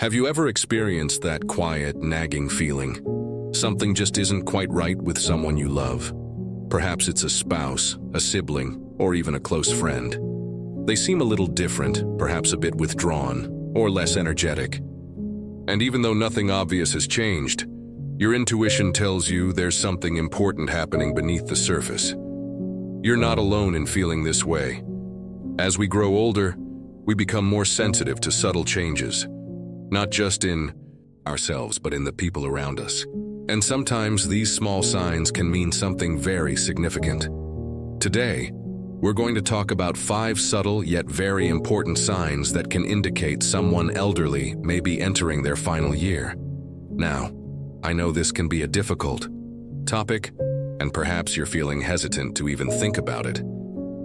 Have you ever experienced that quiet, nagging feeling? Something just isn't quite right with someone you love. Perhaps it's a spouse, a sibling, or even a close friend. They seem a little different, perhaps a bit withdrawn, or less energetic. And even though nothing obvious has changed, your intuition tells you there's something important happening beneath the surface. You're not alone in feeling this way. As we grow older, we become more sensitive to subtle changes, not just in ourselves, but in the people around us. And sometimes these small signs can mean something very significant. Today, we're going to talk about 5 subtle yet very important signs that can indicate someone elderly may be entering their final year. Now, I know this can be a difficult topic, and perhaps you're feeling hesitant to even think about it.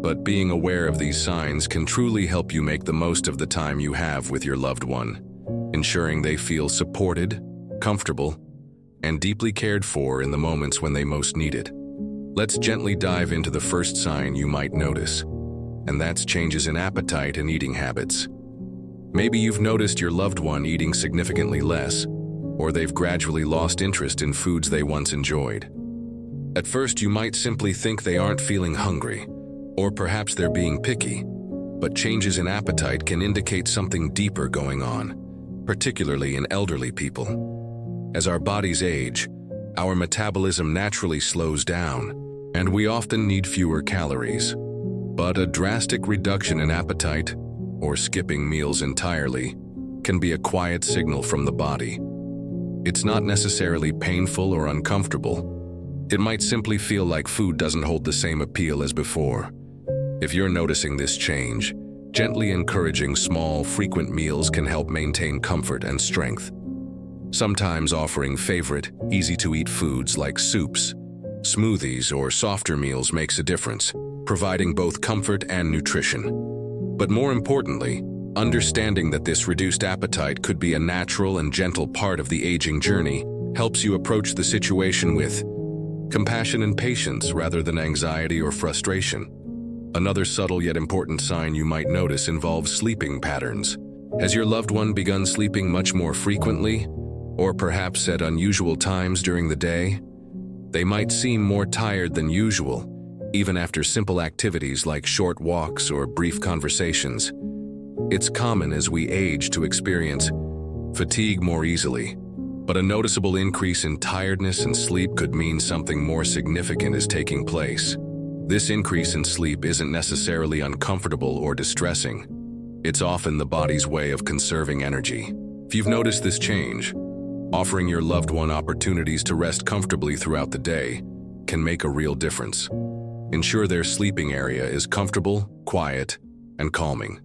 But being aware of these signs can truly help you make the most of the time you have with your loved one, ensuring they feel supported, comfortable, and deeply cared for in the moments when they most need it. Let's gently dive into the first sign you might notice, and that's changes in appetite and eating habits. Maybe you've noticed your loved one eating significantly less, or they've gradually lost interest in foods they once enjoyed. At first, you might simply think they aren't feeling hungry, or perhaps they're being picky, but changes in appetite can indicate something deeper going on, particularly in elderly people. As our bodies age, our metabolism naturally slows down, and we often need fewer calories. But a drastic reduction in appetite, or skipping meals entirely, can be a quiet signal from the body. It's not necessarily painful or uncomfortable. It might simply feel like food doesn't hold the same appeal as before. If you're noticing this change, gently encouraging small, frequent meals can help maintain comfort and strength. Sometimes offering favorite, easy-to-eat foods like soups, smoothies, or softer meals makes a difference, providing both comfort and nutrition. But more importantly, understanding that this reduced appetite could be a natural and gentle part of the aging journey helps you approach the situation with compassion and patience rather than anxiety or frustration. Another subtle yet important sign you might notice involves sleeping patterns. Has your loved one begun sleeping much more frequently, or perhaps at unusual times during the day? They might seem more tired than usual, even after simple activities like short walks or brief conversations. It's common as we age to experience fatigue more easily, but a noticeable increase in tiredness and sleep could mean something more significant is taking place. This increase in sleep isn't necessarily uncomfortable or distressing. It's often the body's way of conserving energy. If you've noticed this change, offering your loved one opportunities to rest comfortably throughout the day can make a real difference. Ensure their sleeping area is comfortable, quiet, and calming.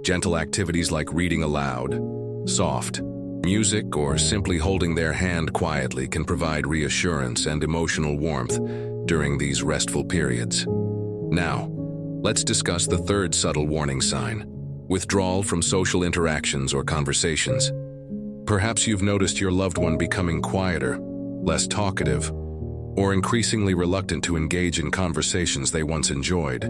Gentle activities like reading aloud, soft music, or simply holding their hand quietly can provide reassurance and emotional warmth during these restful periods. Now, let's discuss the third subtle warning sign: withdrawal from social interactions or conversations. Perhaps you've noticed your loved one becoming quieter, less talkative, or increasingly reluctant to engage in conversations they once enjoyed.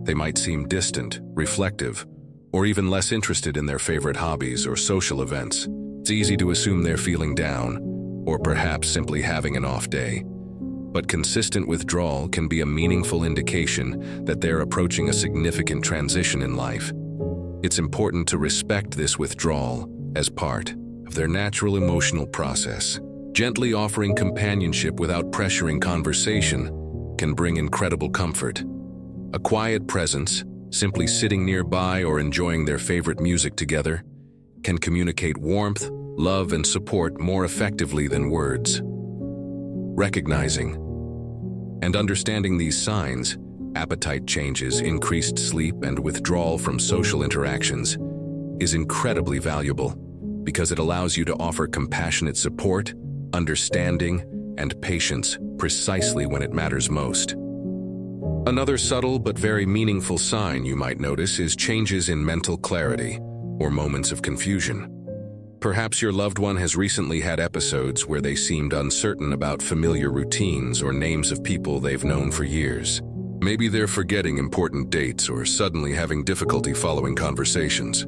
They might seem distant, reflective, or even less interested in their favorite hobbies or social events. It's easy to assume they're feeling down, or perhaps simply having an off day. But consistent withdrawal can be a meaningful indication that they're approaching a significant transition in life. It's important to respect this withdrawal as part of their natural emotional process. Gently offering companionship without pressuring conversation can bring incredible comfort. A quiet presence, simply sitting nearby or enjoying their favorite music together, can communicate warmth, love, and support more effectively than words. Recognizing and understanding these signs, appetite changes, increased sleep, and withdrawal from social interactions, is incredibly valuable because it allows you to offer compassionate support, understanding, and patience precisely when it matters most. Another subtle but very meaningful sign you might notice is changes in mental clarity or moments of confusion. Perhaps your loved one has recently had episodes where they seemed uncertain about familiar routines or names of people they've known for years. Maybe they're forgetting important dates or suddenly having difficulty following conversations.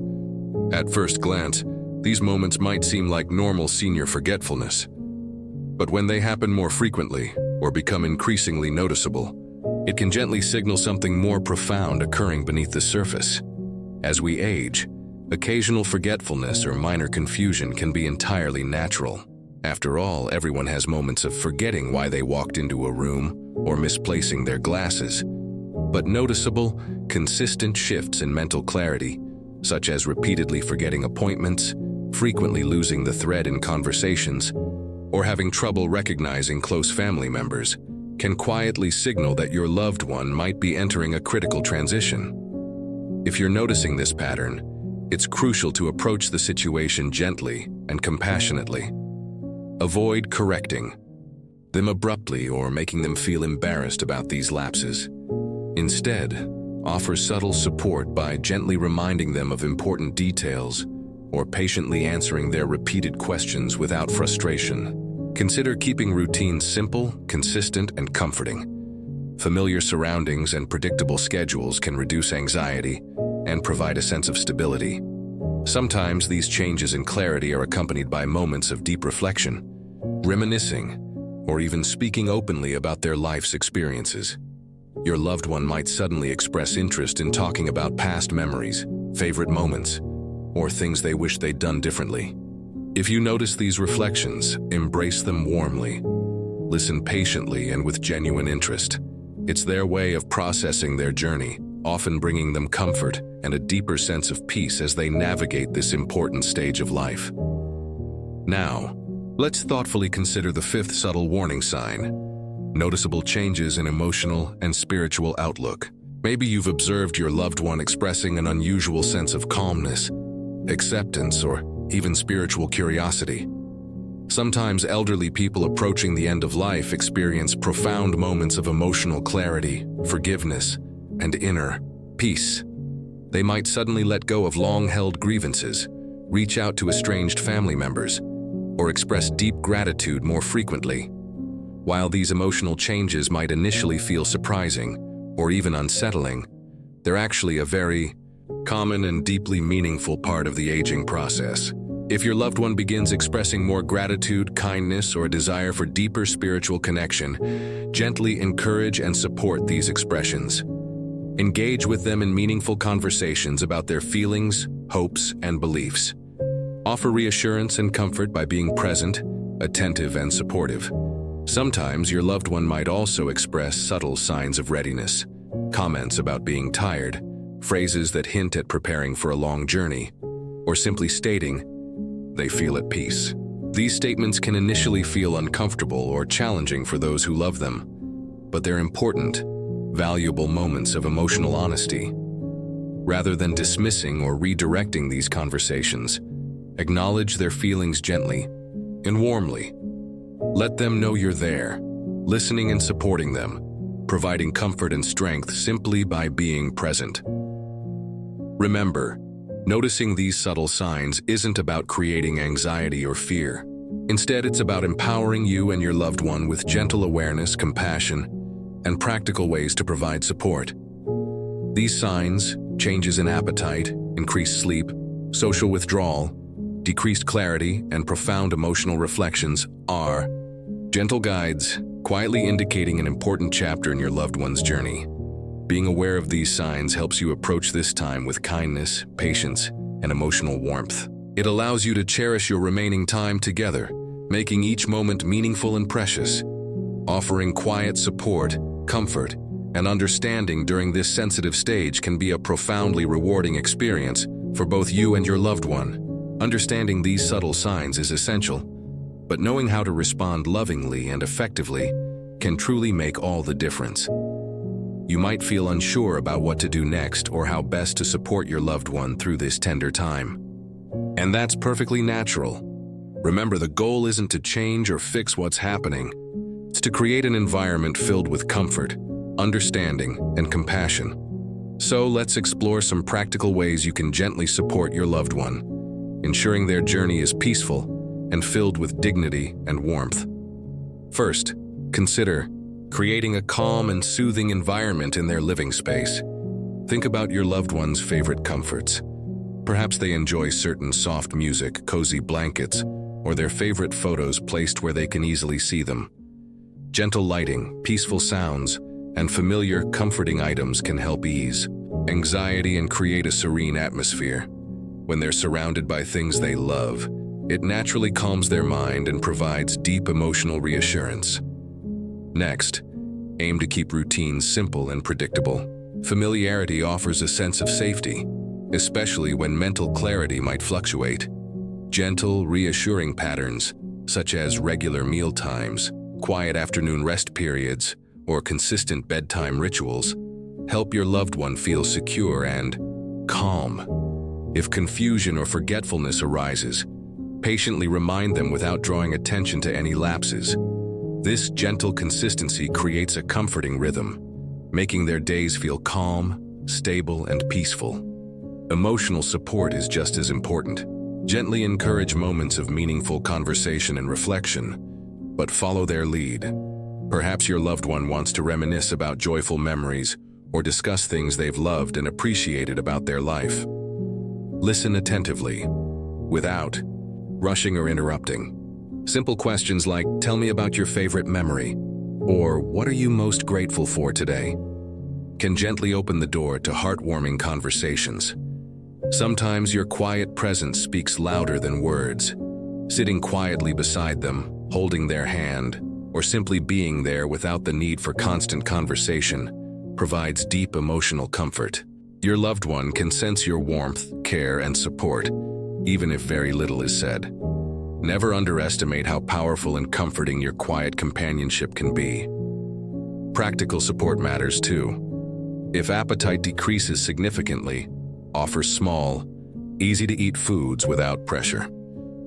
At first glance, These moments might seem like normal senior forgetfulness, but when they happen more frequently or become increasingly noticeable, it can gently signal something more profound occurring beneath the surface. As we age, occasional forgetfulness or minor confusion can be entirely natural. After all, everyone has moments of forgetting why they walked into a room or misplacing their glasses. But noticeable, consistent shifts in mental clarity, such as repeatedly forgetting appointments, frequently losing the thread in conversations, or having trouble recognizing close family members, can quietly signal that your loved one might be entering a critical transition. If you're noticing this pattern, it's crucial to approach the situation gently and compassionately. Avoid correcting them abruptly or making them feel embarrassed about these lapses. Instead, offer subtle support by gently reminding them of important details or patiently answering their repeated questions without frustration. Consider keeping routines simple, consistent, and comforting. Familiar surroundings and predictable schedules can reduce anxiety and provide a sense of stability. Sometimes these changes in clarity are accompanied by moments of deep reflection, reminiscing, or even speaking openly about their life's experiences. Your loved one might suddenly express interest in talking about past memories, favorite moments, or things they wish they'd done differently. If you notice these reflections, embrace them warmly. Listen patiently and with genuine interest. It's their way of processing their journey, often bringing them comfort and a deeper sense of peace as they navigate this important stage of life. Now, let's thoughtfully consider the fifth subtle warning sign: noticeable changes in emotional and spiritual outlook. Maybe you've observed your loved one expressing an unusual sense of calmness, acceptance, or even spiritual curiosity. Sometimes elderly people approaching the end of life experience profound moments of emotional clarity, forgiveness, and inner peace. They might suddenly let go of long-held grievances, reach out to estranged family members, or express deep gratitude more frequently. While these emotional changes might initially feel surprising or even unsettling, they're actually a very common and deeply meaningful part of the aging process. If your loved one begins expressing more gratitude, kindness, or a desire for deeper spiritual connection, gently encourage and support these expressions. Engage with them in meaningful conversations about their feelings, hopes, and beliefs. Offer reassurance and comfort by being present, attentive, and supportive. Sometimes your loved one might also express subtle signs of readiness, comments about being tired, phrases that hint at preparing for a long journey, or simply stating they feel at peace. These statements can initially feel uncomfortable or challenging for those who love them, but they're important, valuable moments of emotional honesty. Rather than dismissing or redirecting these conversations, acknowledge their feelings gently and warmly. Let them know you're there, listening and supporting them, providing comfort and strength simply by being present. Remember, noticing these subtle signs isn't about creating anxiety or fear. Instead, it's about empowering you and your loved one with gentle awareness, compassion, and practical ways to provide support. These signs, changes in appetite, increased sleep, social withdrawal, decreased clarity, and profound emotional reflections are gentle guides, quietly indicating an important chapter in your loved one's journey. Being aware of these signs helps you approach this time with kindness, patience, and emotional warmth. It allows you to cherish your remaining time together, making each moment meaningful and precious. Offering quiet support, comfort, and understanding during this sensitive stage can be a profoundly rewarding experience for both you and your loved one. Understanding these subtle signs is essential, but knowing how to respond lovingly and effectively can truly make all the difference. You might feel unsure about what to do next or how best to support your loved one through this tender time. And that's perfectly natural. Remember, the goal isn't to change or fix what's happening. It's to create an environment filled with comfort, understanding, and compassion. So let's explore some practical ways you can gently support your loved one, ensuring their journey is peaceful and filled with dignity and warmth. First, consider creating a calm and soothing environment in their living space. Think about your loved one's favorite comforts. Perhaps they enjoy certain soft music, cozy blankets, or their favorite photos placed where they can easily see them. Gentle lighting, peaceful sounds, and familiar, comforting items can help ease anxiety and create a serene atmosphere. When they're surrounded by things they love, it naturally calms their mind and provides deep emotional reassurance. Next, aim to keep routines simple and predictable. Familiarity offers a sense of safety, especially when mental clarity might fluctuate. Gentle, reassuring patterns, such as regular meal times, quiet afternoon rest periods, or consistent bedtime rituals, help your loved one feel secure and calm. If confusion or forgetfulness arises, patiently remind them without drawing attention to any lapses. This gentle consistency creates a comforting rhythm, making their days feel calm, stable, and peaceful. Emotional support is just as important. Gently encourage moments of meaningful conversation and reflection, but follow their lead. Perhaps your loved one wants to reminisce about joyful memories or discuss things they've loved and appreciated about their life. Listen attentively, without rushing or interrupting. Simple questions like, "Tell me about your favorite memory," or "What are you most grateful for today?" can gently open the door to heartwarming conversations. Sometimes your quiet presence speaks louder than words. Sitting quietly beside them, holding their hand, or simply being there without the need for constant conversation provides deep emotional comfort. Your loved one can sense your warmth, care, and support, even if very little is said. Never underestimate how powerful and comforting your quiet companionship can be. Practical support matters too. If appetite decreases significantly, offer small, easy-to-eat foods without pressure.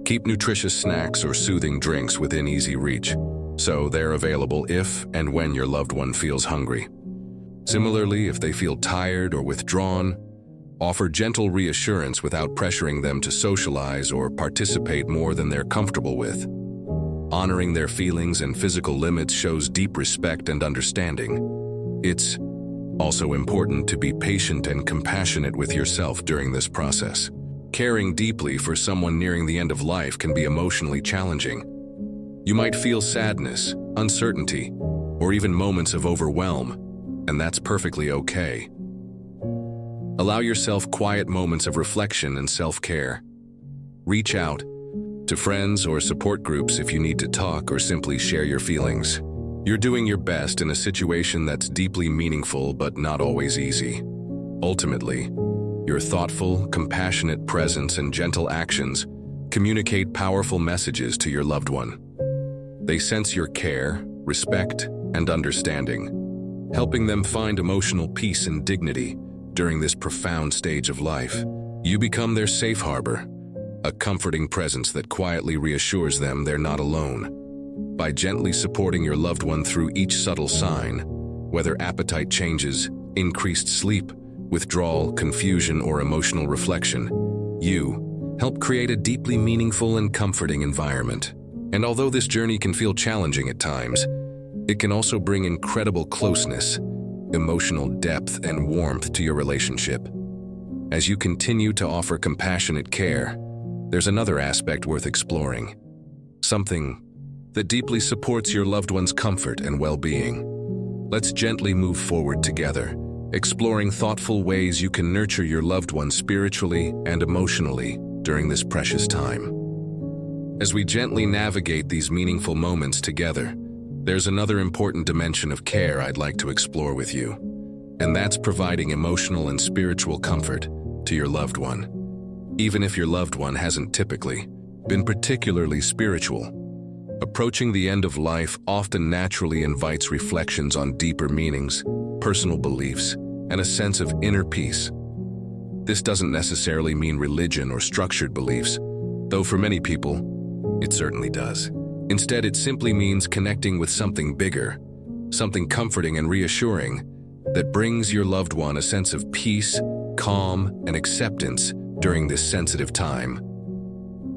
Keep nutritious snacks or soothing drinks within easy reach, so they're available if and when your loved one feels hungry. Similarly, if they feel tired or withdrawn, offer gentle reassurance without pressuring them to socialize or participate more than they're comfortable with. Honoring their feelings and physical limits shows deep respect and understanding. It's also important to be patient and compassionate with yourself during this process. Caring deeply for someone nearing the end of life can be emotionally challenging. You might feel sadness, uncertainty, or even moments of overwhelm, and that's perfectly okay. Allow yourself quiet moments of reflection and self-care. Reach out to friends or support groups if you need to talk or simply share your feelings. You're doing your best in a situation that's deeply meaningful but not always easy. Ultimately, your thoughtful, compassionate presence and gentle actions communicate powerful messages to your loved one. They sense your care, respect, and understanding, helping them find emotional peace and dignity during this profound stage of life. You become their safe harbor, a comforting presence that quietly reassures them they're not alone. By gently supporting your loved one through each subtle sign, whether appetite changes, increased sleep, withdrawal, confusion, or emotional reflection, you help create a deeply meaningful and comforting environment. And although this journey can feel challenging at times, it can also bring incredible closeness, emotional depth, and warmth to your relationship. As you continue to offer compassionate care, there's another aspect worth exploring. Something that deeply supports your loved one's comfort and well-being. Let's gently move forward together, exploring thoughtful ways you can nurture your loved one spiritually and emotionally during this precious time. As we gently navigate these meaningful moments together, there's another important dimension of care I'd like to explore with you, and that's providing emotional and spiritual comfort to your loved one. Even if your loved one hasn't typically been particularly spiritual, approaching the end of life often naturally invites reflections on deeper meanings, personal beliefs, and a sense of inner peace. This doesn't necessarily mean religion or structured beliefs, though for many people, it certainly does. Instead, it simply means connecting with something bigger, something comforting and reassuring that brings your loved one a sense of peace, calm, and acceptance during this sensitive time.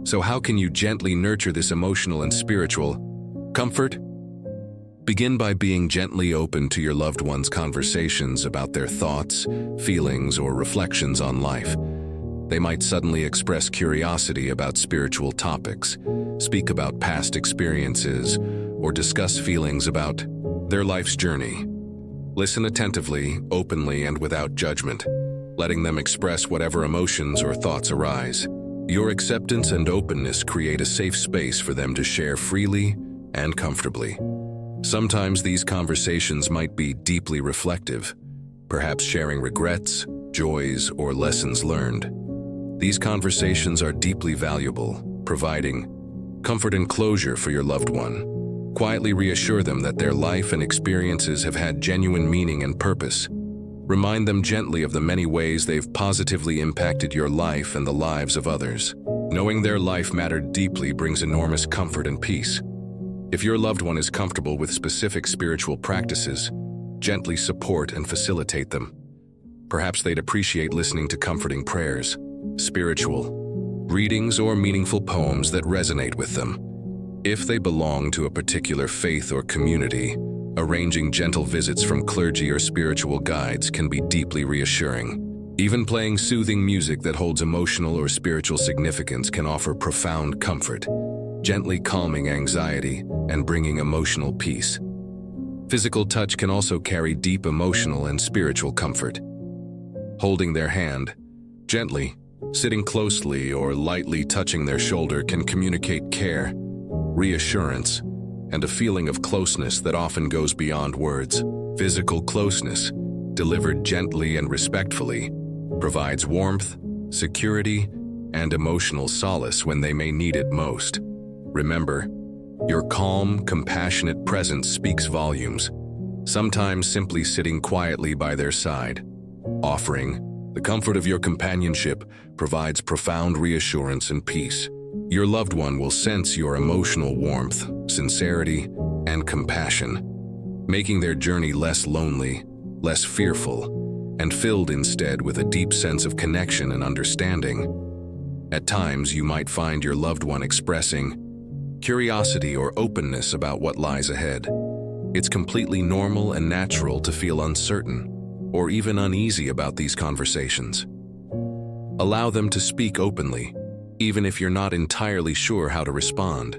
So how can you gently nurture this emotional and spiritual comfort? Begin by being gently open to your loved one's conversations about their thoughts, feelings, or reflections on life. They might suddenly express curiosity about spiritual topics, speak about past experiences, or discuss feelings about their life's journey. Listen attentively, openly, and without judgment, letting them express whatever emotions or thoughts arise. Your acceptance and openness create a safe space for them to share freely and comfortably. Sometimes these conversations might be deeply reflective, perhaps sharing regrets, joys, or lessons learned. These conversations are deeply valuable, providing comfort and closure for your loved one. Quietly reassure them that their life and experiences have had genuine meaning and purpose. Remind them gently of the many ways they've positively impacted your life and the lives of others. Knowing their life mattered deeply brings enormous comfort and peace. If your loved one is comfortable with specific spiritual practices, gently support and facilitate them. Perhaps they'd appreciate listening to comforting prayers, spiritual readings, or meaningful poems that resonate with them. If they belong to a particular faith or community, arranging gentle visits from clergy or spiritual guides can be deeply reassuring. Even playing soothing music that holds emotional or spiritual significance can offer profound comfort, gently calming anxiety and bringing emotional peace. Physical touch can also carry deep emotional and spiritual comfort. Holding their hand, gently, sitting closely, or lightly touching their shoulder can communicate care, reassurance, and a feeling of closeness that often goes beyond words. Physical closeness, delivered gently and respectfully, provides warmth, security, and emotional solace when they may need it most. Remember, your calm, compassionate presence speaks volumes. Sometimes simply sitting quietly by their side, offering the comfort of your companionship, provides profound reassurance and peace. Your loved one will sense your emotional warmth, sincerity, and compassion, making their journey less lonely, less fearful, and filled instead with a deep sense of connection and understanding. At times, you might find your loved one expressing curiosity or openness about what lies ahead. It's completely normal and natural to feel uncertain or even uneasy about these conversations. Allow them to speak openly, even if you're not entirely sure how to respond.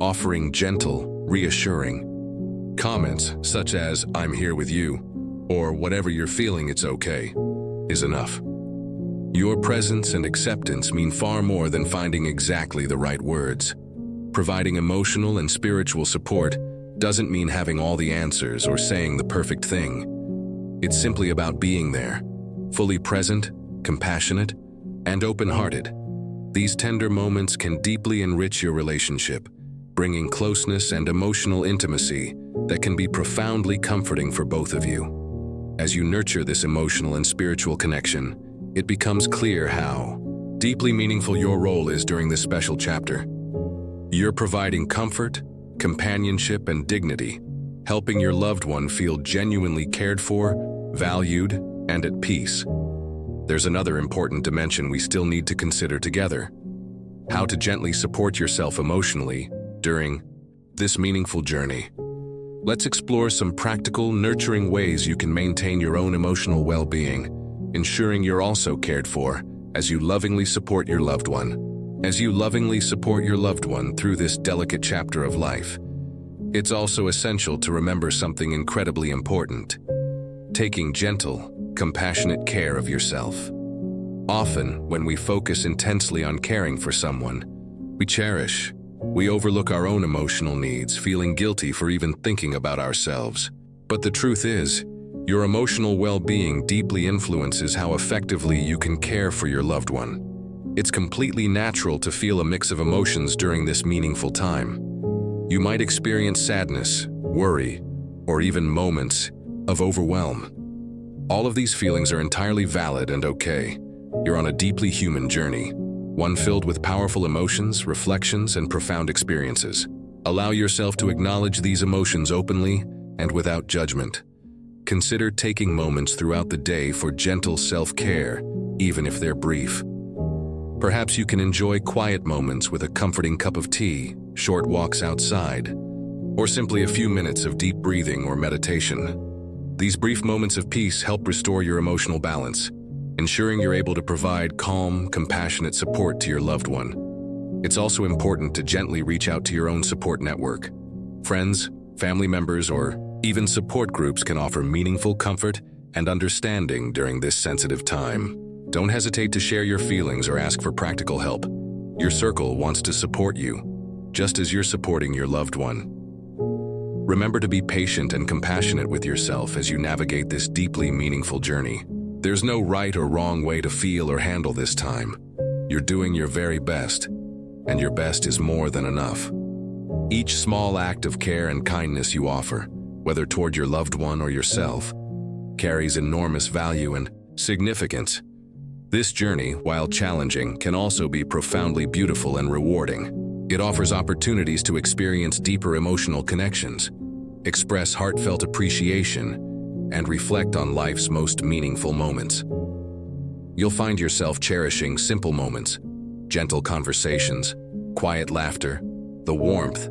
Offering gentle, reassuring comments such as, "I'm here with you," or "whatever you're feeling, it's okay," is enough. Your presence and acceptance mean far more than finding exactly the right words. Providing emotional and spiritual support doesn't mean having all the answers or saying the perfect thing. It's simply about being there, fully present, compassionate, and open-hearted. These tender moments can deeply enrich your relationship, bringing closeness and emotional intimacy that can be profoundly comforting for both of you. As you nurture this emotional and spiritual connection, it becomes clear how deeply meaningful your role is during this special chapter. You're providing comfort, companionship, and dignity, helping your loved one feel genuinely cared for, valued, and at peace. There's another important dimension we still need to consider together: how to gently support yourself emotionally during this meaningful journey. Let's explore some practical, nurturing ways you can maintain your own emotional well-being, ensuring you're also cared for as you lovingly support your loved one. As you lovingly support your loved one through this delicate chapter of life, it's also essential to remember something incredibly important: taking gentle, compassionate care of yourself. Often, when we focus intensely on caring for someone we overlook our own emotional needs, feeling guilty for even thinking about ourselves. But the truth is, your emotional well-being deeply influences how effectively you can care for your loved one. It's completely natural to feel a mix of emotions during this meaningful time. You might experience sadness, worry, or even moments of overwhelm. All of these feelings are entirely valid and okay. You're on a deeply human journey, one filled with powerful emotions, reflections, and profound experiences. Allow yourself to acknowledge these emotions openly and without judgment. Consider taking moments throughout the day for gentle self-care, even if they're brief. Perhaps you can enjoy quiet moments with a comforting cup of tea, short walks outside, or simply a few minutes of deep breathing or meditation. These brief moments of peace help restore your emotional balance, ensuring you're able to provide calm, compassionate support to your loved one. It's also important to gently reach out to your own support network. Friends, family members, or even support groups can offer meaningful comfort and understanding during this sensitive time. Don't hesitate to share your feelings or ask for practical help. Your circle wants to support you, just as you're supporting your loved one. Remember to be patient and compassionate with yourself as you navigate this deeply meaningful journey. There's no right or wrong way to feel or handle this time. You're doing your very best, and your best is more than enough. Each small act of care and kindness you offer, whether toward your loved one or yourself, carries enormous value and significance. This journey, while challenging, can also be profoundly beautiful and rewarding. It offers opportunities to experience deeper emotional connections, express heartfelt appreciation, and reflect on life's most meaningful moments. You'll find yourself cherishing simple moments, gentle conversations, quiet laughter, the warmth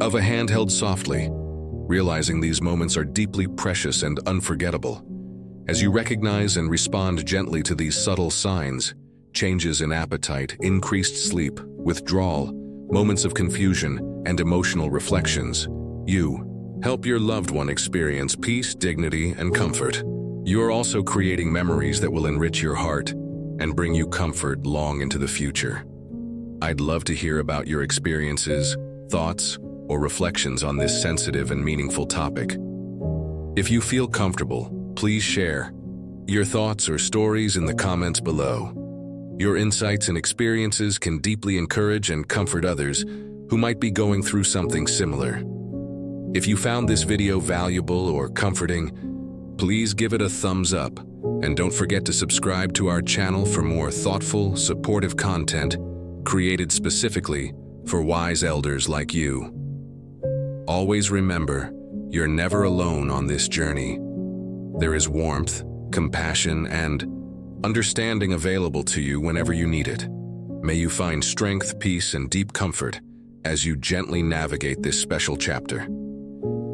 of a hand held softly, realizing these moments are deeply precious and unforgettable. As you recognize and respond gently to these subtle signs, changes in appetite, increased sleep, withdrawal, moments of confusion, and emotional reflections, you help your loved one experience peace, dignity, and comfort. You are also creating memories that will enrich your heart and bring you comfort long into the future. I'd love to hear about your experiences, thoughts, or reflections on this sensitive and meaningful topic. If you feel comfortable, please share your thoughts or stories in the comments below. Your insights and experiences can deeply encourage and comfort others who might be going through something similar. If you found this video valuable or comforting, please give it a thumbs up, and don't forget to subscribe to our channel for more thoughtful, supportive content created specifically for wise elders like you. Always remember, you're never alone on this journey. There is warmth, compassion, and understanding available to you whenever you need it. May you find strength, peace, and deep comfort as you gently navigate this special chapter.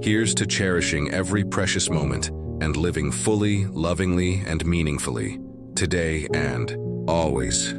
Here's to cherishing every precious moment and living fully, lovingly, and meaningfully, today and always.